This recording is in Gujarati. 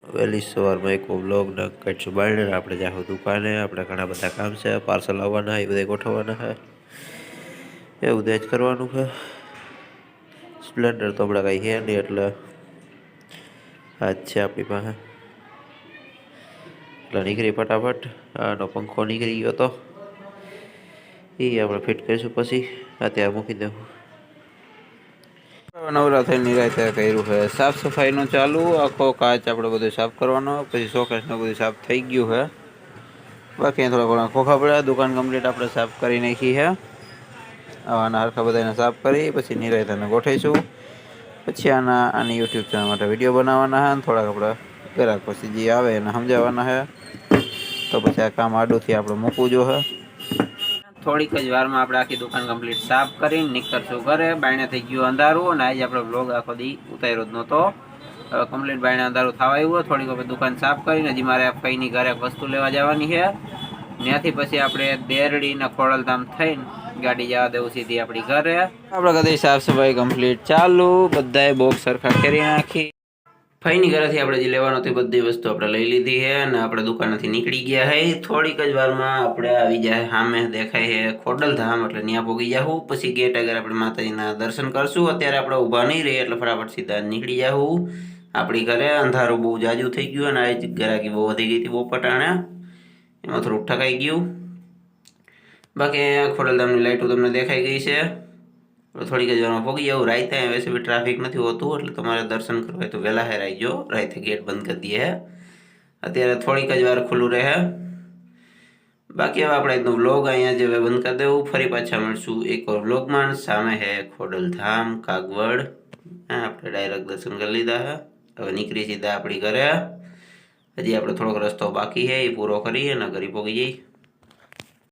વહેલી સવારમાં એક વ્લોગ કાઢશું બાળને આપણે જાહું દુકાને. આપણે ઘણા બધા કામ છે, પાર્સલ આવવાના એ બધા ગોઠવવાના છે, એવું જ કરવાનું છે. સ્પ્લેન્ડર તો હમણાં કાંઈ છે નહીં એટલે આ જ છે આપણી પાસે. એટલે નીકળી ફટાફટ. આનો પંખો નીકળી ગયો તો એ આપણે ફિટ કરીશું, પછી અત્યારે મૂકી દેવું. નવરા થઈને નિરાતે કર્યું છે સાફ સફાઈનું ચાલુ. આખો કાચ આપણે બધું સાફ કરવાનો, પછી શોકેસનું બધું સાફ થઈ ગયું છે. બાકી થોડા ઘણા ખોખા પડ્યા. દુકાન કમ્પ્લીટ આપણે સાફ કરી નાખી છે. આવાના હરખા બધાને સાફ કરી પછી નિરાતે ગોઠવીશું. પછી આની યુટ્યુબ ચેનલ માટે વિડીયો બનાવવાના છે. થોડાક આપણે ગ્રાહક પછી જે આવે એને સમજાવવાના છે. તો પછી આ કામ આડુંથી આપણે મૂકવું જોઈએ. થોડીક જ વારમાં આપણે આખી દુકાન કમ્પ્લીટ સાફ કરીને નીકળશું ઘરે. બાયણે થઈ ગયું અંધારું અને આજે આપણે બ્લોગ આખો દી ઉતાર્યો જ નહોતો. હવે કમ્પ્લીટ બાયણે અંધારું થવા આવ્યું. થોડીક વખત દુકાન સાફ કરીને હજી મારે ફઈની ઘરે વસ્તુ લેવા જવાની છે. ત્યાંથી પછી આપણે દેરડીને ખોડલધામ થઈને ગાડી જવા દેવું સીધી આપણી ઘરે. આપણે કદી સાફ સફાઈ કમ્પ્લીટ ચાલુ. બધાએ બોક્સ સરખા કરી નાખી. ફઈની ઘરેથી આપણે જે લેવાનું હતી બધી વસ્તુ આપણે લઈ લીધી છે અને આપણે દુકાનેથી નીકળી ગયા છે. થોડીક જ વારમાં આપણે આવી જાય સામે દેખાય છે ખોડલધામ, એટલે ત્યાં પહોંચી જાઉં. પછી ગેટ આગળ આપણે માતાજીના દર્શન કરશું. અત્યારે આપણે ઊભા નહીં રહીએ એટલે ફટાફટ સીધા નીકળી જાઉં આપણી ઘરે. અંધારું બહુ જાજુ થઈ ગયું અને આ જ ગરાકી બહુ વધી ગઈ હતી બહુ પટાણે, એમાં થોડુંક ઠકાઈ ગયું. બાકી ખોડલધામની લાઇટો તમને દેખાઈ ગઈ છે. થોડીક જ વારમાં પહોંચી જાઉં. રાતે વૈસે બી ટ્રાફિક નથી હોતું, એટલે તમારે દર્શન કરવા હોય તો વહેલા હેર આવી જાઓ. રાતે ગેટ બંધ કરી દઈએ. અત્યારે થોડીક જ વાર ખુલ્લું રહે. બાકી હવે આપણે એકદમ વ્લોગ અહીંયા જે બંધ કરી દેવું. ફરી પાછા મળશું એક વાર વ્લોગમાં. સામે હે ખોડલધામ કાગવડ. આપણે ડાયરેક્ટ દર્શન કરી લીધા હે. હવે નીકળી સીધા આપણી ઘરે. હજી આપણે થોડોક રસ્તો બાકી છે, એ પૂરો કરીએ અને ઘરે પહોંચી જઈએ.